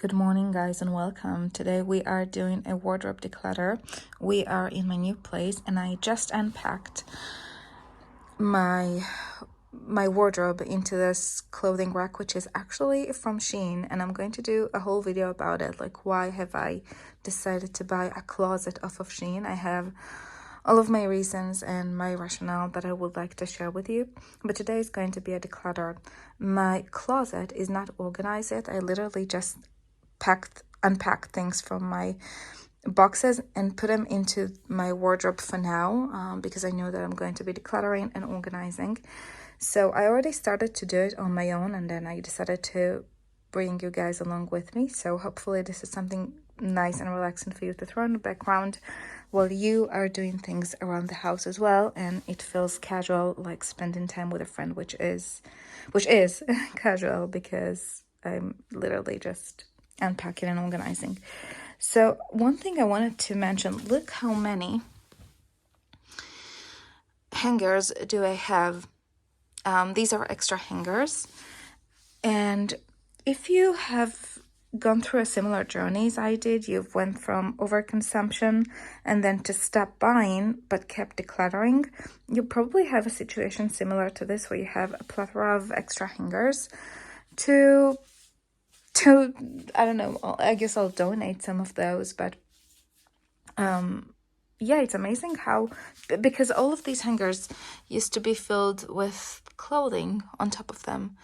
Good morning, guys, and welcome. Today we are doing a wardrobe declutter. We are in my new place and I just unpacked my wardrobe into this clothing rack, which is actually from Shein, and I'm going to do a whole video about it, like why have I decided to buy a closet off of Shein. I have all of my reasons and my rationale that I would like to share with you, but today is going to be a declutter. My closet is not organized yet. I literally just unpacked things from my boxes and put them into my wardrobe for now, because I know that I'm going to be decluttering and organizing. So I already started to do it on my own, and then I decided to bring you guys along with me. So hopefully this is something nice and relaxing for you to throw in the background while you are doing things around the house as well, and it feels casual, like spending time with a friend, which is casual because I'm literally just unpacking and organizing. So one thing I wanted to mention, look how many hangers do I have. These are extra hangers, and if you have gone through a similar journey as I did, you've went from overconsumption and then to stop buying but kept decluttering, you probably have a situation similar to this where you have a plethora of extra hangers to I don't know, I guess I'll donate some of those, but yeah, it's amazing how, because all of these hangers used to be filled with clothing on top of them,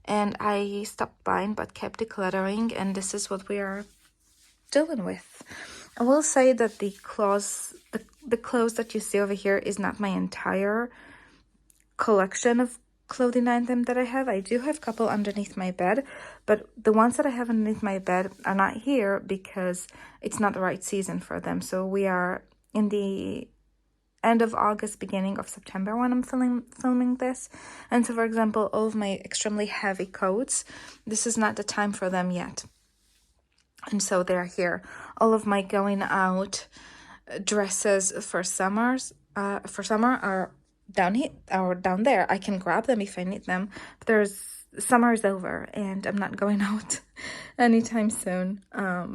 and I stopped buying but kept decluttering, and this is what we are dealing with. I will say that the clothes that you see over here is not my entire collection of clothing item that I have. I do have a couple underneath my bed, but the ones that I have underneath my bed are not here because it's not the right season for them. So we are in the end of August, beginning of September when I'm filming this. And so, for example, all of my extremely heavy coats, this is not the time for them yet. And so they're here. All of my going out dresses for summer are down here or down there. I can grab them if I need them, but summer is over and I'm not going out anytime soon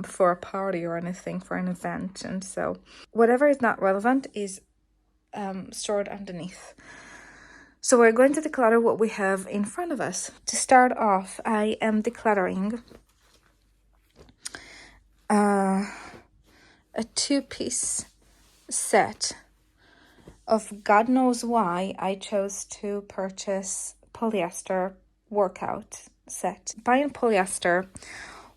for a party or anything, for an event. And so whatever is not relevant is stored underneath. So we're going to declutter what we have in front of us. To start off, I am decluttering a two-piece set of God knows why I chose to purchase polyester workout set. Buying polyester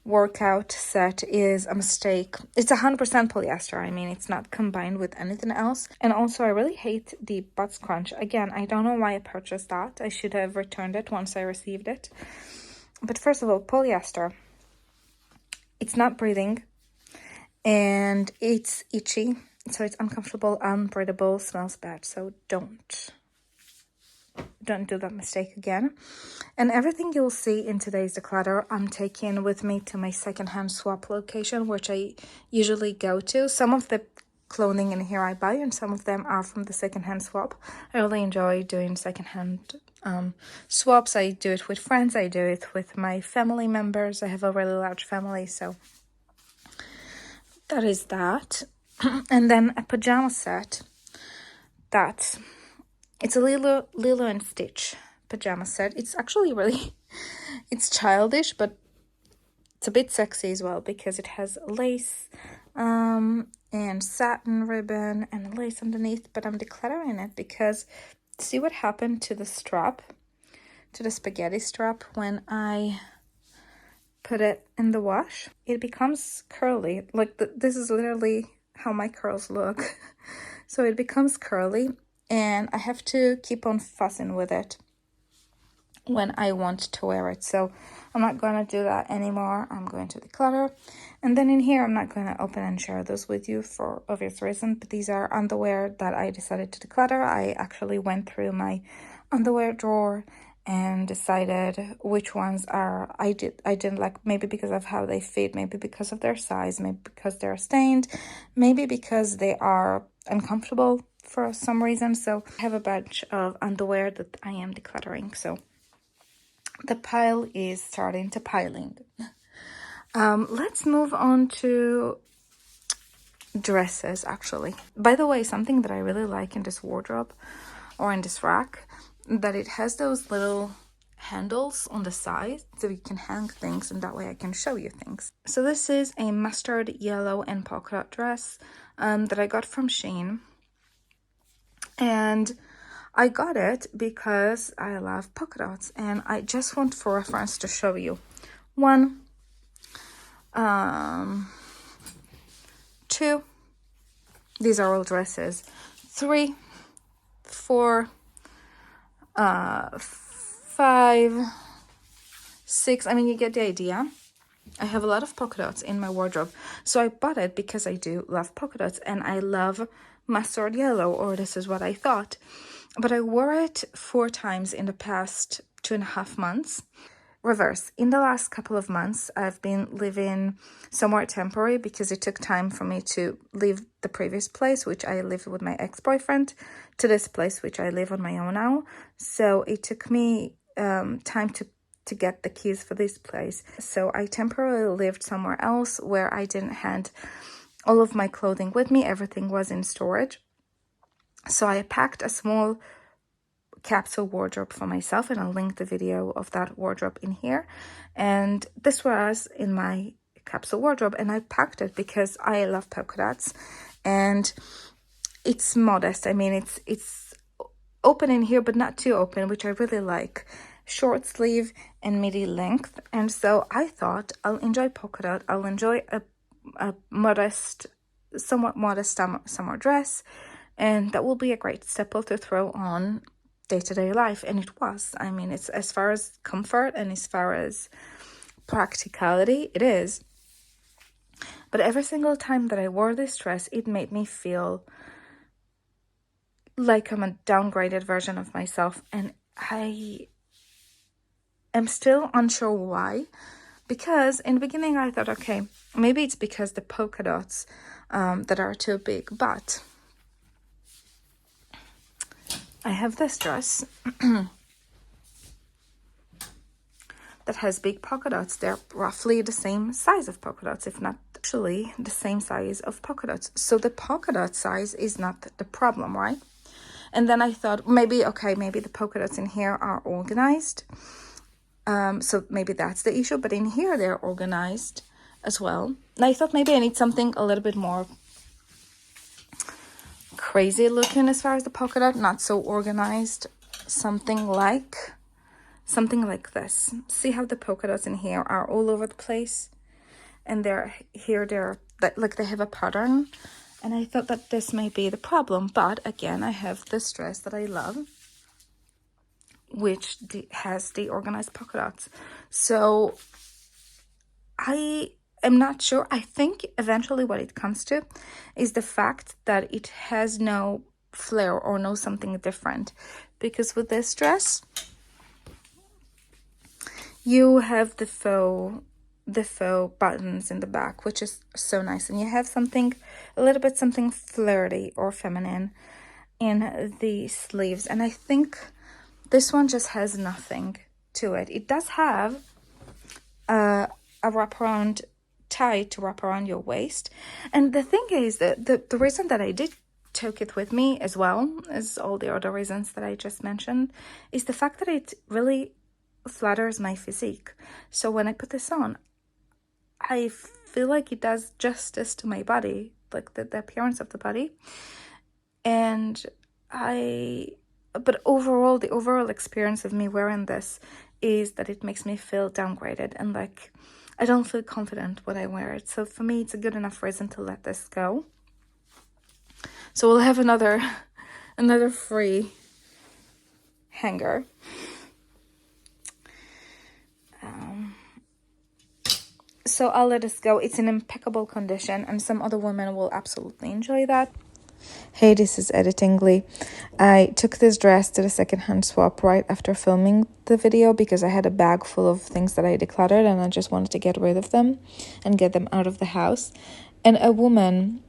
workout set is a mistake. It's 100% polyester. I mean, it's not combined with anything else. And also, I really hate the butt scrunch. Again, I don't know why I purchased that. I should have returned it once I received it. But first of all, polyester. It's not breathing and it's itchy. So it's uncomfortable, unbreathable, smells bad. So don't do that mistake again. And everything you'll see in today's declutter, I'm taking with me to my secondhand swap location, which I usually go to. Some of the clothing in here I buy, and some of them are from the secondhand swap. I really enjoy doing secondhand swaps. I do it with friends. I do it with my family members. I have a really large family, so that is that. And then a pajama set it's a Lilo and Stitch pajama set. It's actually it's childish, but it's a bit sexy as well because it has lace and satin ribbon and lace underneath, but I'm decluttering it because see what happened to the strap, to the spaghetti strap when I put it in the wash? It becomes curly. Like this is literally how my curls look. So it becomes curly and I have to keep on fussing with it when I want to wear it. So I'm not going to do that anymore. I'm going to declutter. And then in here, I'm not going to open and share those with you for obvious reasons, but these are underwear that I decided to declutter. I actually went through my underwear drawer and decided which ones I didn't like, maybe because of how they fit, maybe because of their size, maybe because they're stained, maybe because they are uncomfortable for some reason. So I have a bunch of underwear that I am decluttering. So the pile is starting to piling. Let's move on to dresses, actually. By the way, something that I really like in this wardrobe or in this rack, that it has those little handles on the side so you can hang things, and that way I can show you things. So this is a mustard yellow and polka dot dress that I got from Shein, and I got it because I love polka dots, and I just want for reference to show you. 1, 2, these are all dresses. 3, 4, 5, 6. I mean, you get the idea. I have a lot of polka dots in my wardrobe, so I bought it because I do love polka dots, and I love mustard yellow, or this is what I thought. But I wore it 4 times in the past 2.5 months. Reverse. In the last couple of months, I've been living somewhere temporary because it took time for me to leave the previous place, which I lived with my ex-boyfriend, to this place, which I live on my own now. So it took me time to get the keys for this place. So I temporarily lived somewhere else where I didn't have all of my clothing with me. Everything was in storage. So I packed a small capsule wardrobe for myself, and I'll link the video of that wardrobe in here. And this was in my capsule wardrobe, and I packed it because I love polka dots, and it's modest. I mean, it's open in here, but not too open, which I really like. Short sleeve and midi length. And so I thought I'll enjoy polka dot. I'll enjoy a modest, somewhat modest summer dress, and that will be a great staple to throw on day-to-day life. And it was. I mean, it's as far as comfort and as far as practicality, it is. But every single time that I wore this dress, it made me feel like I'm a downgraded version of myself, and I am still unsure why. Because in the beginning I thought, okay, maybe it's because the polka dots that are too big, but I have this dress that has big polka dots. They're roughly the same size of polka dots, if not actually the same size of polka dots. So the polka dot size is not the problem, right? And then I thought, maybe the polka dots in here are organized. So maybe that's the issue, but in here they're organized as well. And I thought maybe I need something a little bit more crazy looking as far as the polka dot, not so organized. Something like this. See how the polka dots in here are all over the place, and they're like they have a pattern. And I thought that this may be the problem, but again, I have this dress that I love, which has the organized polka dots. So I am not sure. I think eventually what it comes to is the fact that it has no flair or no something different. Because with this dress, you have the faux buttons in the back, which is so nice. And you have a little bit something flirty or feminine in the sleeves. And I think this one just has nothing to it. It does have a wraparound tie to wrap around your waist. And the thing is that the reason that I did take it with me, as well as all the other reasons that I just mentioned, is the fact that it really flatters my physique. So when I put this on, I feel like it does justice to my body, like the appearance of the body. But overall, the overall experience of me wearing this is that it makes me feel downgraded, and like I don't feel confident when I wear it. So for me, it's a good enough reason to let this go. So we'll have another free hanger. So I'll let this go. It's in impeccable condition, and some other women will absolutely enjoy that. Hey, this is Editingly. I took this dress to the secondhand swap right after filming the video because I had a bag full of things that I decluttered, and I just wanted to get rid of them and get them out of the house. And a woman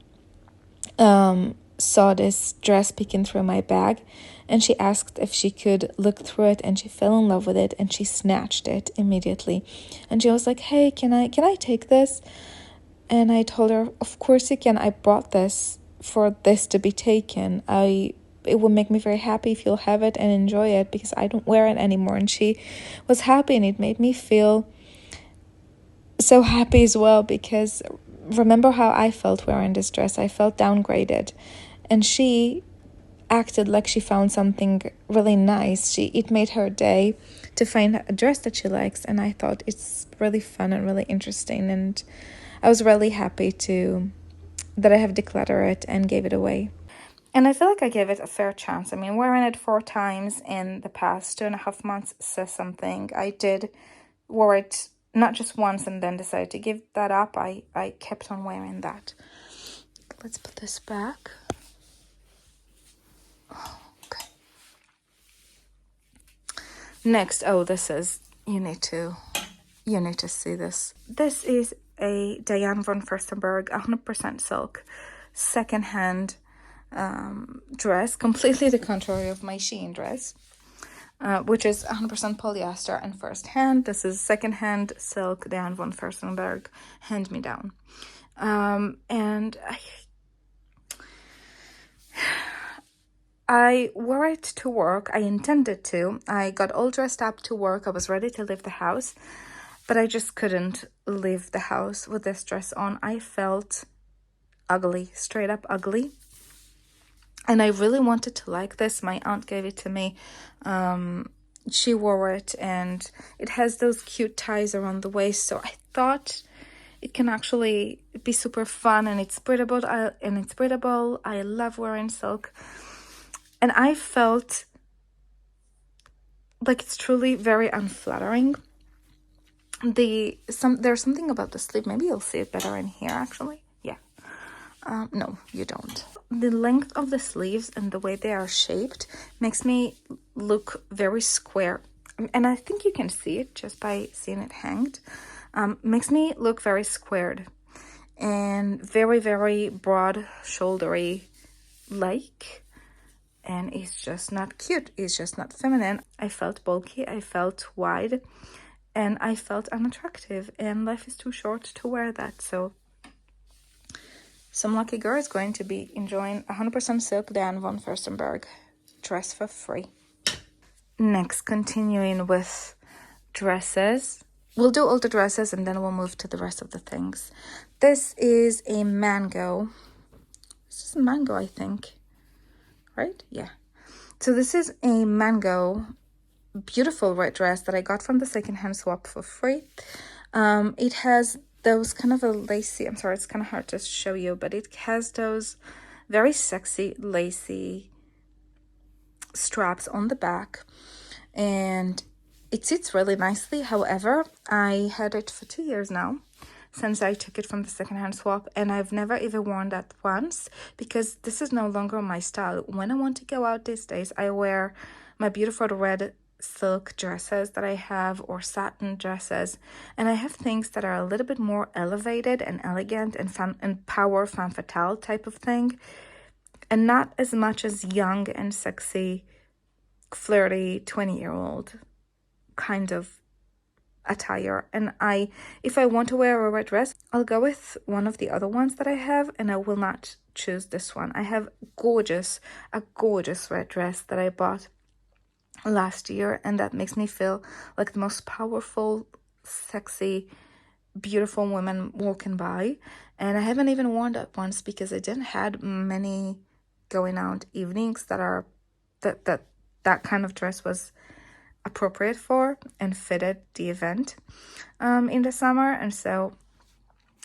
saw this dress peeking through my bag, and she asked if she could look through it, and she fell in love with it, and she snatched it immediately. And she was like, "Hey, can I take this?" And I told her, "Of course you can. I brought this for this to be taken. It will make me very happy if you'll have it and enjoy it, because I don't wear it anymore." And she was happy, and it made me feel so happy as well, because remember how I felt wearing this dress. I felt downgraded, and she acted like she found something really nice. It made her day to find a dress that she likes, and I thought it's really fun and really interesting, and I was really happy that I have decluttered it and gave it away. And I feel like I gave it a fair chance. I mean, wearing it 4 times in the past 2.5 months says something. I did wear it not just once and then decided to give that up. I kept on wearing that. Let's put this back. Okay. Next, this is, you need to see this. This is a Diane von Furstenberg 100% silk secondhand dress, completely the contrary of my Shein dress, which is 100% polyester and first hand. This is secondhand silk Diane von Furstenberg hand me down, and I wore it to work. I intended to. I got all dressed up to work. I was ready to leave the house, but I just couldn't leave the house with this dress on. I felt ugly, straight up ugly. And I really wanted to like this. My aunt gave it to me. She wore it, and it has those cute ties around the waist. So I thought it can actually be super fun, and it's breathable. I love wearing silk. And I felt like it's truly very unflattering. There's something about the sleeve. Maybe you'll see it better in here, actually. Yeah. No, you don't. The length of the sleeves and the way they are shaped makes me look very square. And I think you can see it just by seeing it hanged. Makes me look very squared and very, very broad shouldery like. And it's just not cute. It's just not feminine. I felt bulky. I felt wide. And I felt unattractive. And life is too short to wear that. So some lucky girl is going to be enjoying 100% silk Diane von Furstenberg dress for free. Next, continuing with dresses. We'll do all the dresses and then we'll move to the rest of the things. This is a mango. This is a mango, I think. Right? Yeah. So this is a mango, beautiful red dress that I got from the secondhand swap for free. It has those kind of a lacy, I'm sorry, it's kind of hard to show you, but it has those very sexy lacy straps on the back, and it sits really nicely. However, I had it for 2 years now since I took it from the secondhand swap, and I've never even worn that once because this is no longer my style. When I want to go out these days, I wear my beautiful red silk dresses that I have, or satin dresses, and I have things that are a little bit more elevated and elegant and power femme fatale type of thing, and not as much as young and sexy, flirty 20-year-old kind of attire. And if I want to wear a red dress, I'll go with one of the other ones that I have, and I will not choose this one. I have a gorgeous red dress that I bought last year, and that makes me feel like the most powerful, sexy, beautiful woman walking by. And I haven't even worn that once because I didn't had many going out evenings that kind of dress was appropriate for and fitted the event in the summer. And so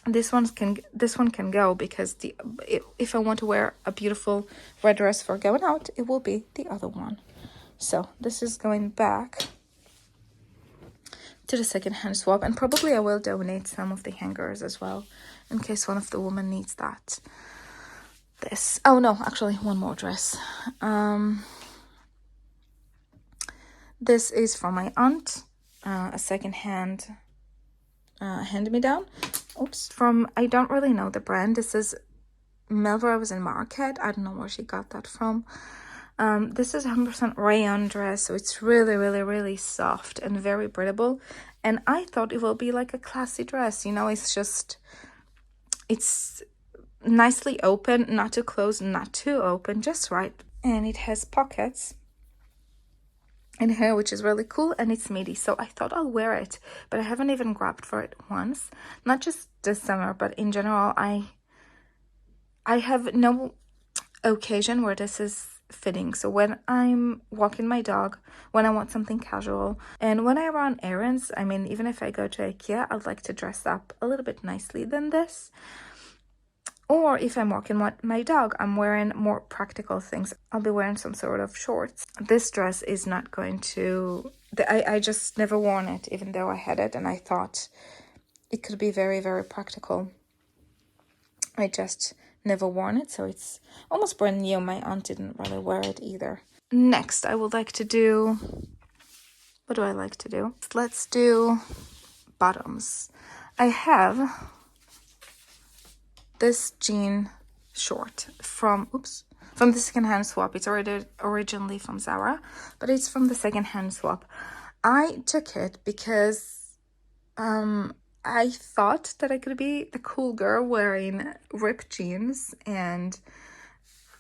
this one can go, because if I want to wear a beautiful red dress for going out, it will be the other one. So this is going back to the secondhand swap, and probably I will donate some of the hangers as well in case one of the women needs that. Oh no, actually one more dress. This is from my aunt, a secondhand hand-me-down. Oops, I don't really know the brand. This is Melville was in Market. I don't know where she got that from. This is 100% rayon dress, so it's really, really, really soft and very breathable. And I thought it will be like a classy dress, you know, it's nicely open, not too close, not too open, just right. And it has pockets in here, which is really cool, and it's midi, so I thought I'll wear it, but I haven't even grabbed for it once. Not just this summer, but in general, I have no occasion where this is fitting. So when I'm walking my dog, when I want something casual, and when I run errands, I mean, even if I go to IKEA, I'd like to dress up a little bit nicely than this. Or if I'm walking my dog, I'm wearing more practical things. I'll be wearing some sort of shorts. This dress is not going to... I just never worn it, even though I had it, and I thought it could be very, very practical. I just never worn it, so it's almost brand new. My aunt didn't really wear it either. Next, I would like to do... What do I like to do? Let's do bottoms. I have this jean short from the secondhand swap. It's already originally from Zara, but it's from the secondhand swap. I took it because I thought that I could be the cool girl wearing ripped jeans and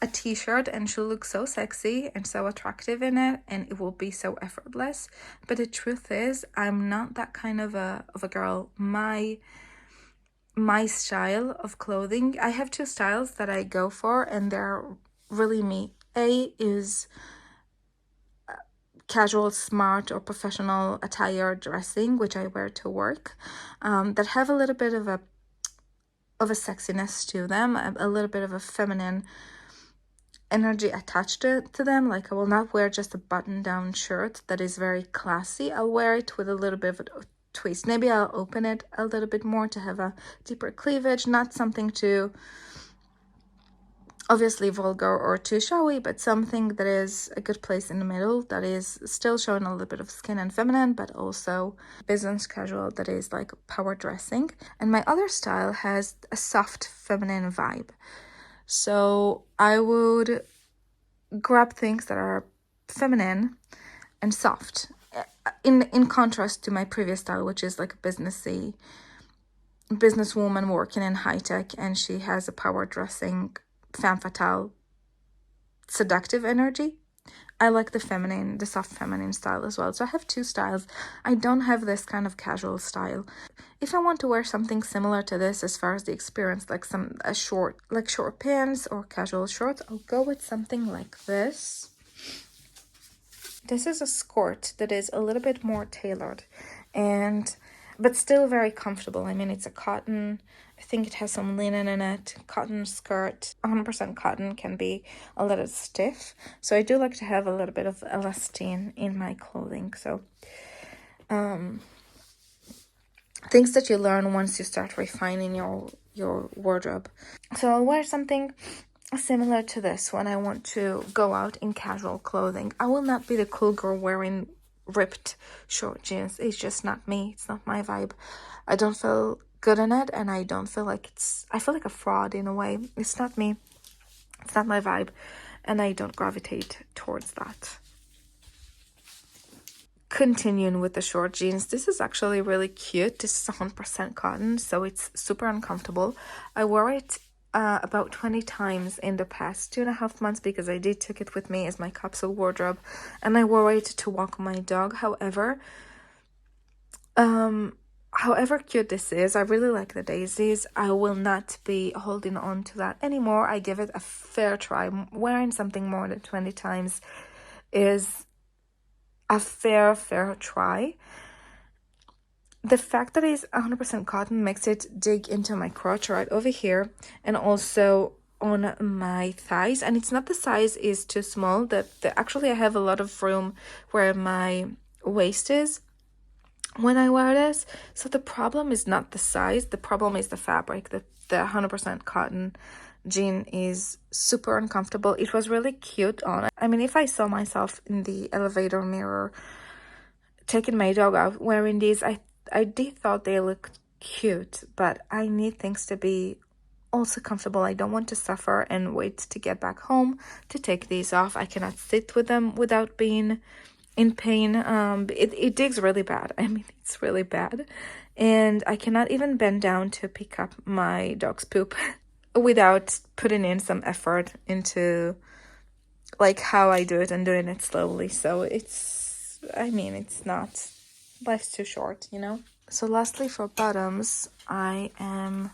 a t-shirt, and she'll look so sexy and so attractive in it, and it will be so effortless. But the truth is, I'm not that kind of a girl. My style of clothing, I have two styles that I go for, and they're really me. A is casual, smart, or professional attire dressing, which I wear to work, that have a little bit of a sexiness to them, a little bit of a feminine energy attached to them. Like, I will not wear just a button-down shirt that is very classy. I'll wear it with a little bit of a twist. Maybe I'll open it a little bit more to have a deeper cleavage, not something too obviously vulgar or too showy, but something that is a good place in the middle, that is still showing a little bit of skin and feminine, but also business casual, that is like power dressing. And my other style has a soft feminine vibe, so I would grab things that are feminine and soft, in contrast to my previous style, which is like a businesswoman working in high tech, and she has a power dressing, femme fatale, seductive energy. I like the soft feminine style as well. So I have two styles. I don't have this kind of casual style. If I want to wear something similar to this as far as the experience, like short pants or casual shorts, I'll go with something like this. This is a skirt that is a little bit more tailored, but still very comfortable. I mean, it's a cotton. I think it has some linen in it. Cotton skirt. 100% cotton can be a little stiff, so I do like to have a little bit of elastine in my clothing. So things that you learn once you start refining your wardrobe. So I'll wear something similar to this when I want to go out in casual clothing. I will not be the cool girl wearing ripped short jeans. It's just not me. It's not my vibe. I don't feel good in it, and I don't feel like I feel like a fraud in a way. It's not me. It's not my vibe, and I don't gravitate towards that. Continuing with the short jeans, this is actually really cute. This is 100% cotton, so it's super uncomfortable. I wore it about 20 times in the past 2.5 months because I did took it with me as my capsule wardrobe, and I wore it to walk my dog. However cute this is, I really like the daisies. I will not be holding on to that anymore. I give it a fair try. Wearing something more than 20 times is a fair try. The fact that it's 100% cotton makes it dig into my crotch right over here, and also on my thighs. And it's not the size is too small. Actually, I have a lot of room where my waist is when I wear this. So the problem is not the size. The problem is the fabric. The 100% cotton jean is super uncomfortable. It was really cute on it. I mean, if I saw myself in the elevator mirror taking my dog out wearing these, I did thought they looked cute, but I need things to be also comfortable. I don't want to suffer and wait to get back home to take these off. I cannot sit with them without being in pain. It digs really bad. I mean, it's really bad. And I cannot even bend down to pick up my dog's poop without putting in some effort into like how I do it and doing it slowly. So it's, I mean, it's not, life's too short, you know? So lastly, for bottoms, I am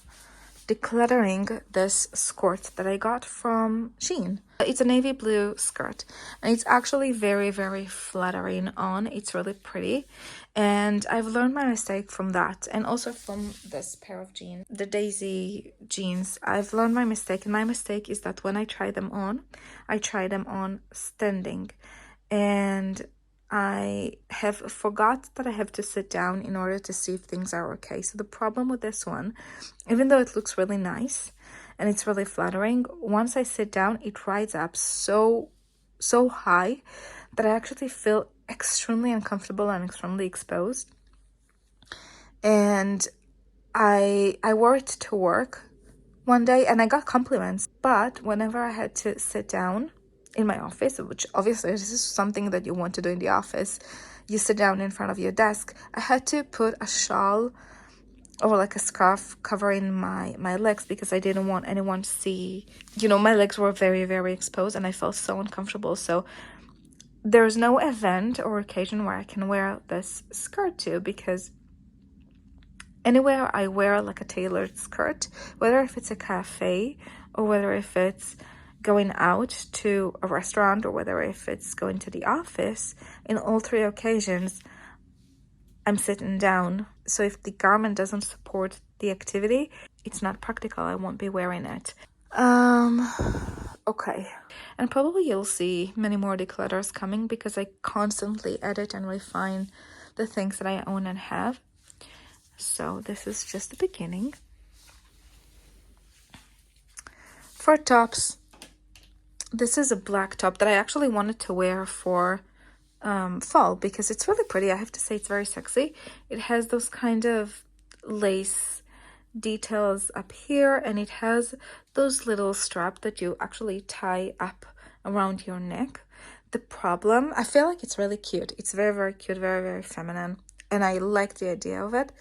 decluttering this skirt that I got from Shein. It's a navy blue skirt, and it's actually very, very flattering on. It's really pretty, and I've learned my mistake from that, and also from this pair of jeans, the Daisy jeans. I've learned my mistake, and my mistake is that when I try them on standing, and I have forgot that I have to sit down in order to see if things are okay. So the problem with this one, even though it looks really nice and it's really flattering, once I sit down, it rides up so high that I actually feel extremely uncomfortable and extremely exposed. And I wore it to work one day and I got compliments, but whenever I had to sit down in my office, which obviously this is something that you want to do in the office, you sit down in front of your desk, I had to put a shawl or like a scarf covering my legs because I didn't want anyone to see, you know, my legs were very, very exposed and I felt so uncomfortable. So there's no event or occasion where I can wear this skirt to, because anywhere I wear like a tailored skirt, whether if it's a cafe or whether if it's going out to a restaurant or whether if it's going to the office, in all three occasions I'm sitting down. So if the garment doesn't support the activity, it's not practical. I won't be wearing it. Okay. And probably you'll see many more declutters coming because I constantly edit and refine the things that I own and have. So this is just the beginning. For tops, this is a black top that I actually wanted to wear for fall because it's really pretty. I have to say it's very sexy. It has those kind of lace details up here, and it has those little straps that you actually tie up around your neck. The problem, I feel like it's really cute. It's very, very cute, very, very feminine, and I like the idea of it.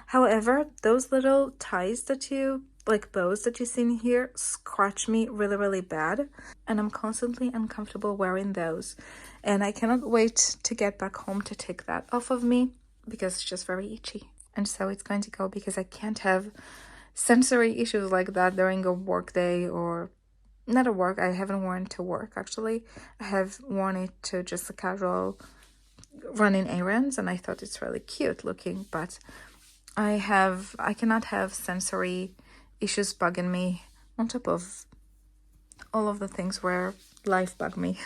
However, those little ties that you, like bows that you see in here, scratch me really, really bad. And I'm constantly uncomfortable wearing those. And I cannot wait to get back home to take that off of me because it's just very itchy. And so it's going to go because I can't have sensory issues like that during a work day, or not a work. I haven't worn it to work actually. I have worn it to just a casual running errands, and I thought it's really cute looking, but I cannot have sensory issues bugging me on top of all of the things where life bug me.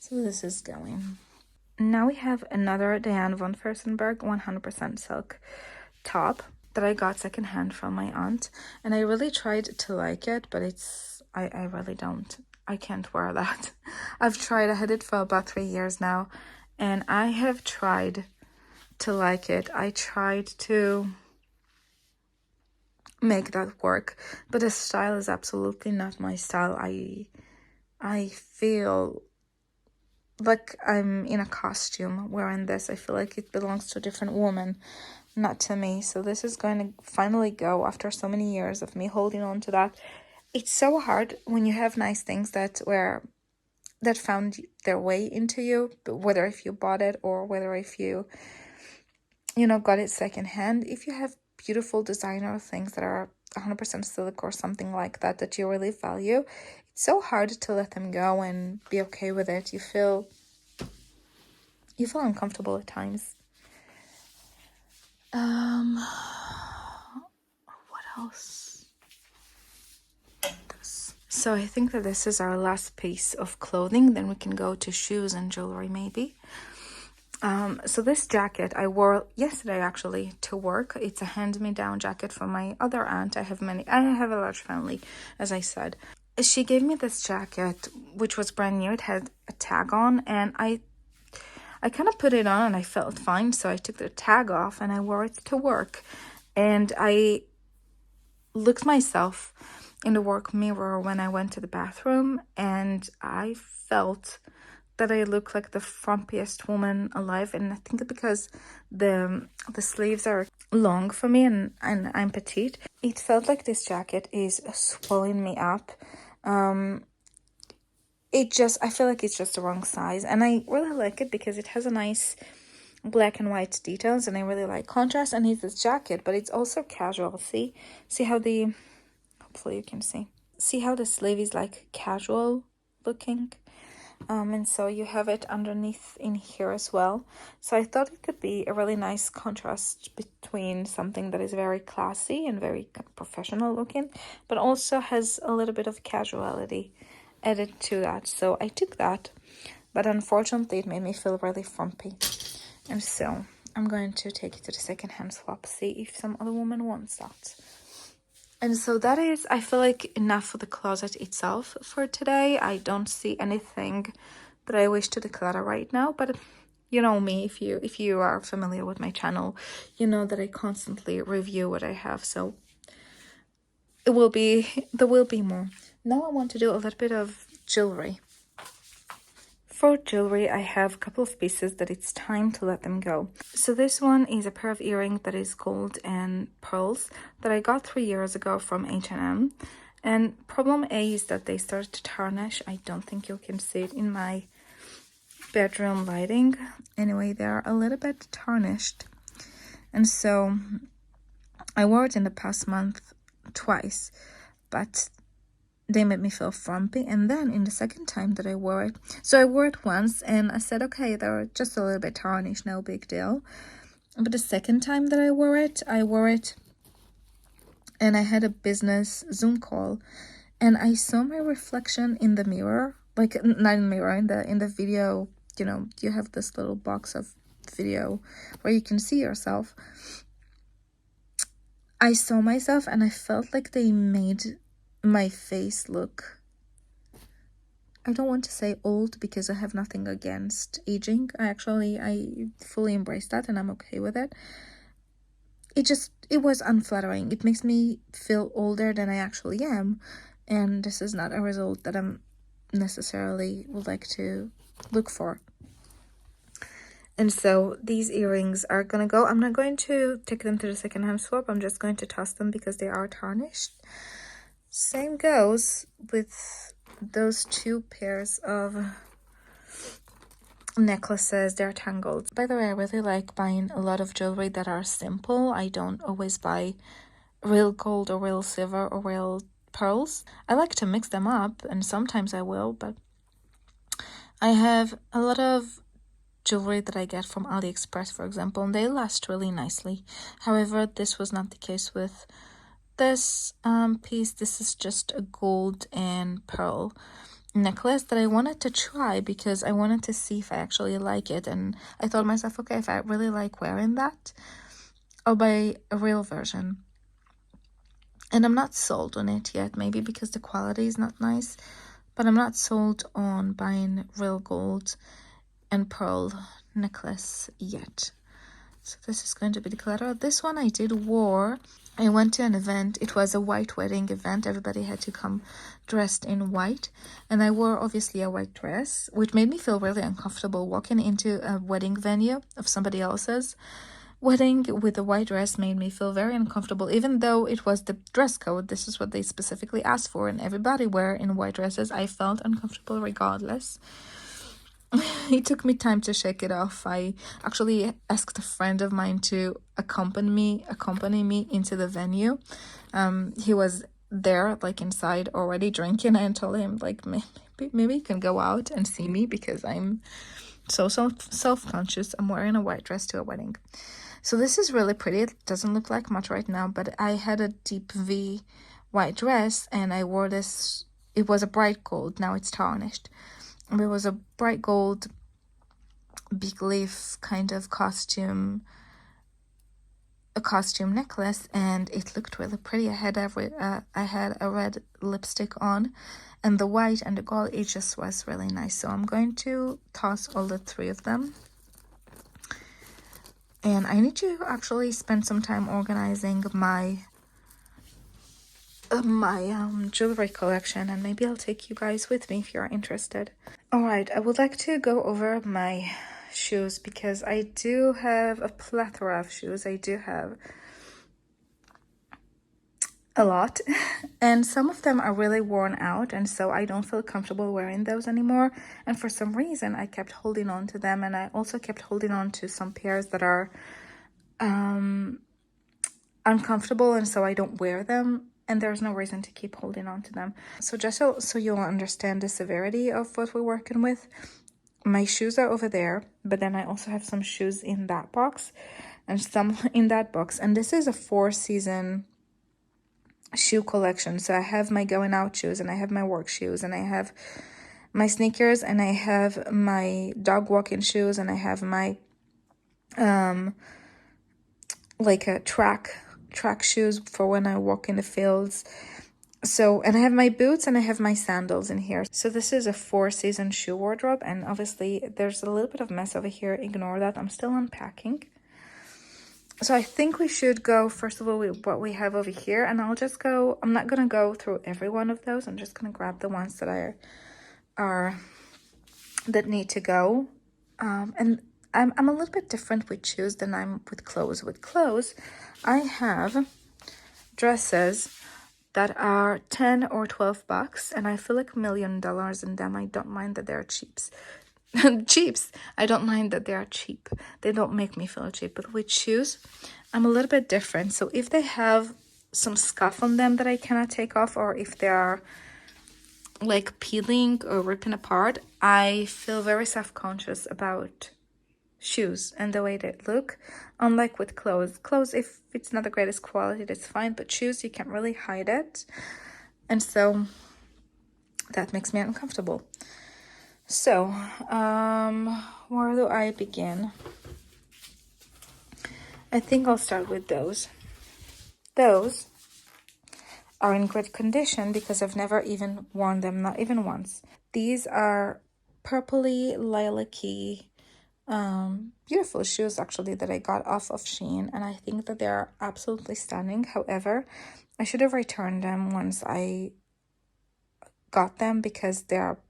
So this is going. Now we have another Diane von Furstenberg 100% silk top that I got secondhand from my aunt, and I really tried to like it, but I really don't. I can't wear that. I had it for about 3 years now, and I have tried to like it. I tried to make that work, but the style is absolutely not my style. I feel like I'm in a costume wearing this. I feel like it belongs to a different woman, not to me. So this is going to finally go after so many years of me holding on to that. It's so hard when you have nice things that found their way into you, whether if you bought it or whether if you got it secondhand. If you have beautiful designer things that are 100% silk or something like that you really value, it's so hard to let them go and be okay with it. You feel uncomfortable at times. What else? So I think that this is our last piece of clothing. Then we can go to shoes and jewelry maybe. So this jacket I wore yesterday actually to work. It's a hand-me-down jacket from my other aunt. I have a large family, as I said. She gave me this jacket, which was brand new. It had a tag on, and I kind of put it on and I felt fine. So I took the tag off and I wore it to work. And I looked myself in the work mirror when I went to the bathroom, and I felt that I look like the frumpiest woman alive. And I think because the sleeves are long for me, and I'm petite, it felt like this jacket is swelling me up. I feel like it's just the wrong size, and I really like it because it has a nice black and white details, and I really like contrast. And it's this jacket, but it's also casual. See how hopefully you can see how the sleeve is like casual looking. And so you have it underneath in here as well. So I thought it could be a really nice contrast between something that is very classy and very professional looking, but also has a little bit of casuality added to that. So I took that, but unfortunately it made me feel really frumpy. And so I'm going to take it to the secondhand swap, see if some other woman wants that. And so that is, I feel like, enough for the closet itself for today. I don't see anything that I wish to declutter right now, but you know me, if you are familiar with my channel, you know that I constantly review what I have, so there will be more. Now I want to do a little bit of jewelry. For jewelry, I have a couple of pieces that it's time to let them go. So this one is a pair of earrings that is gold and pearls that I got 3 years ago from H&M. And problem A is that they started to tarnish. I don't think you can see it in my bedroom lighting. Anyway, they're a little bit tarnished. And so I wore it in the past month twice, but they made me feel frumpy. And then in the second time that I wore it, so I wore it once and I said, okay, they're just a little bit tarnished, no big deal. But the second time that I wore it and I had a business Zoom call, and I saw my reflection in the mirror, like not in the mirror, in the video. You know, you have this little box of video where you can see yourself. I saw myself and I felt like they made my face look, I don't want to say old because I have nothing against aging. I fully embrace that and I'm okay with it. It was unflattering. It makes me feel older than I actually am, and this is not a result that I'm necessarily would like to look for. And so these earrings are gonna go. I'm not going to take them to the secondhand swap. I'm just going to toss them because they are tarnished. Same goes with those two pairs of necklaces. They're tangled. By the way, I really like buying a lot of jewelry that are simple. I don't always buy real gold or real silver or real pearls. I like to mix them up, and sometimes I will, but I have a lot of jewelry that I get from AliExpress, for example, and they last really nicely. However, this was not the case with this piece. This is just a gold and pearl necklace that I wanted to try because I wanted to see if I actually like it, and I thought to myself, okay, if I really like wearing that, I'll buy a real version. And I'm not sold on it yet, maybe because the quality is not nice, but I'm not sold on buying real gold and pearl necklace yet. So this is going to be declutter. This one I did wear. I went to an event. It was a white wedding event. Everybody had to come dressed in white. And I wore obviously a white dress, which made me feel really uncomfortable walking into a wedding venue of somebody else's wedding with a white dress. Made me feel very uncomfortable, even though it was the dress code. This is what they specifically asked for, and everybody were in white dresses. I felt uncomfortable regardless. It took me time to shake it off. I actually asked a friend of mine to accompany me into the venue. He was there, like inside already drinking. I told him, like, maybe you can go out and see me because I'm so self-conscious. I'm wearing a white dress to a wedding. So this is really pretty. It doesn't look like much right now, but I had a deep V white dress and I wore this. It was a bright gold. Now it's tarnished. It was a bright gold big leaf kind of costume necklace, and it looked really pretty. I had a red lipstick on, and the white and the gold, it just was really nice. So I'm going to toss all the three of them, and I need to actually spend some time organizing my my jewelry collection, and maybe I'll take you guys with me if you're interested. All right, I would like to go over my shoes because I do have a plethora of shoes. I do have a lot and some of them are really worn out, and so I don't feel comfortable wearing those anymore, and for some reason I kept holding on to them, and I also kept holding on to some pairs that are uncomfortable, and so I don't wear them, and there's no reason to keep holding on to them. So just so you'll understand the severity of what we're working with, my shoes are over there, but then I also have some shoes in that box and some in that box, and this is a 4-season shoe collection. So I have my going out shoes, and I have my work shoes, and I have my sneakers, and I have my dog walking shoes, and I have my like a track shoes for when I walk in the fields. So, and I have my boots and I have my sandals in here. So this is a 4-season shoe wardrobe, and obviously there's a little bit of mess over here. Ignore that, I'm still unpacking. So I think we should go first of all with what we have over here, and I'll just go, I'm not gonna go through every one of those. I'm just gonna grab the ones that that need to go. And I'm a little bit different with shoes than I'm with clothes. With clothes, I have dresses that are 10 or 12 bucks, and I feel like $1 million in them. I don't mind that they're cheaps. Cheaps. I don't mind that they are cheap. They don't make me feel cheap. But with shoes, I'm a little bit different. So if they have some scuff on them that I cannot take off, or if they are like peeling or ripping apart, I feel very self-conscious about shoes and the way they look. Unlike with clothes, if it's not the greatest quality, that's fine, but shoes, you can't really hide it, and so that makes me uncomfortable. So where do I begin? I think I'll start with those are in great condition because I've never even worn them, not even once. These are purpley lilac-y beautiful shoes actually that I got off of Shein, and I think that they're absolutely stunning. However, I should have returned them once I got them because they are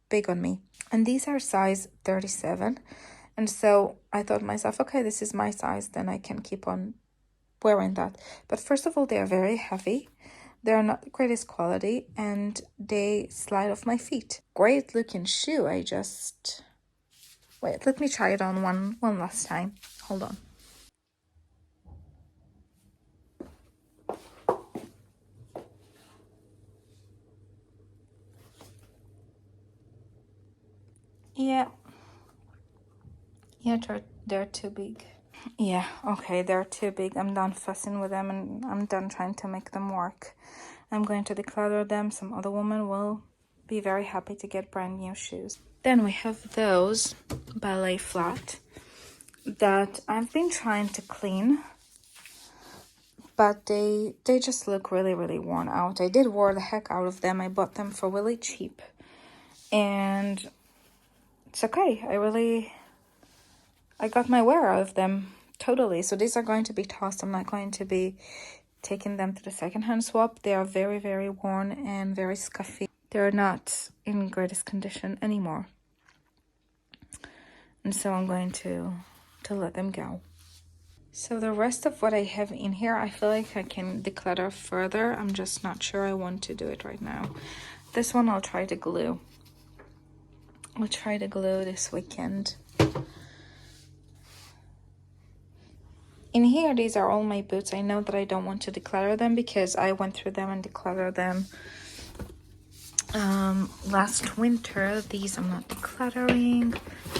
big on me, and these are size 37, and so I thought to myself, okay, this is my size, then I can keep on wearing that. But first of all, they are very heavy, they're not the greatest quality, and they slide off my feet. Great looking shoe. Wait, let me try it on one last time. Hold on. Yeah, they're too big. Yeah, okay, they're too big. I'm done fussing with them, and I'm done trying to make them work. I'm going to declutter them. Some other woman will be very happy to get brand new shoes. Then we have those ballet flat that I've been trying to clean, but they just look really, really worn out. I did wear the heck out of them. I bought them for really cheap, and it's okay. I got my wear out of them totally. So these are going to be tossed. I'm not going to be taking them to the secondhand swap. They are very, very worn and very scuffy. They're not in greatest condition anymore, and so I'm going to let them go. So the rest of what I have in here, I feel like I can declutter further. I'm just not sure I want to do it right now. This one I'll try to glue. I'll try to glue this weekend. In here, these are all my boots. I know that I don't want to declutter them because I went through them and decluttered them last winter. These I'm not decluttering.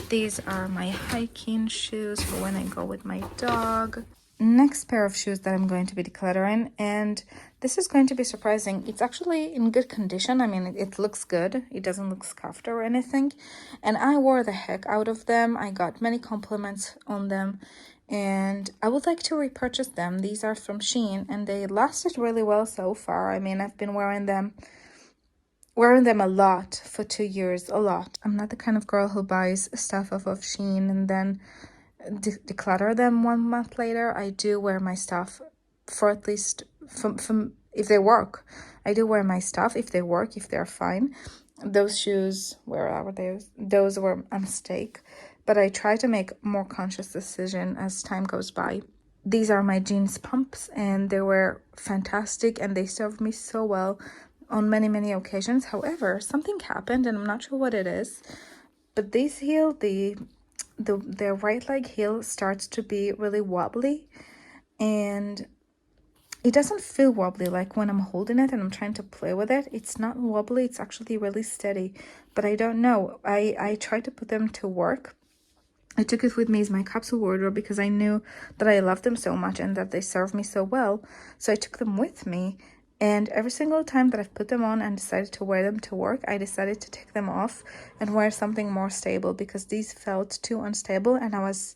These are my hiking shoes for when I go with my dog. Next pair of shoes that I'm going to be decluttering, and this is going to be surprising. It's actually in good condition. I mean, it looks good. It doesn't look scuffed or anything, and I wore the heck out of them. I got many compliments on them, and I would like to repurchase them. These are from Shein, and they lasted really well so far. I mean, I've been wearing them a lot for 2 years, a lot. I'm not the kind of girl who buys stuff off of Shein and then declutter them 1 month later. I do wear my stuff for at least from if they work. I do wear my stuff if they work, if they're fine. Those shoes, where are they? Those were a mistake. But I try to make more conscious decision as time goes by. These are my jeans pumps, and they were fantastic, and they served me so well on many, many occasions. However, something happened, and I'm not sure what it is, but this heel, the right leg heel starts to be really wobbly, and it doesn't feel wobbly like when I'm holding it and I'm trying to play with it. It's not wobbly, it's actually really steady. But I don't know. I tried to put them to work. I took it with me as my capsule wardrobe because I knew that I loved them so much and that they served me so well. So I took them with me. And every single time that I've put them on and decided to wear them to work, I decided to take them off and wear something more stable because these felt too unstable and I was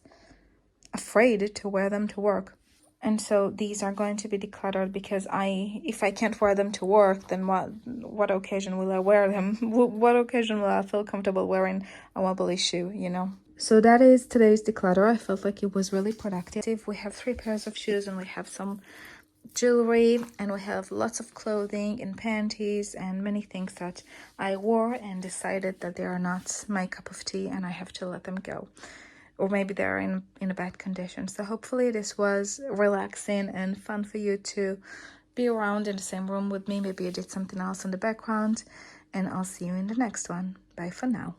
afraid to wear them to work. And so these are going to be decluttered because if I can't wear them to work, then what occasion will I wear them? What occasion will I feel comfortable wearing a wobbly shoe, you know? So that is today's declutter. I felt like it was really productive. We have 3 pairs of shoes and we have some jewelry and we have lots of clothing and panties and many things that I wore and decided that they are not my cup of tea and I have to let them go. Or maybe they're in a bad condition. So hopefully this was relaxing and fun for you to be around in the same room with me. Maybe I did something else in the background. And I'll see you in the next one. Bye for now.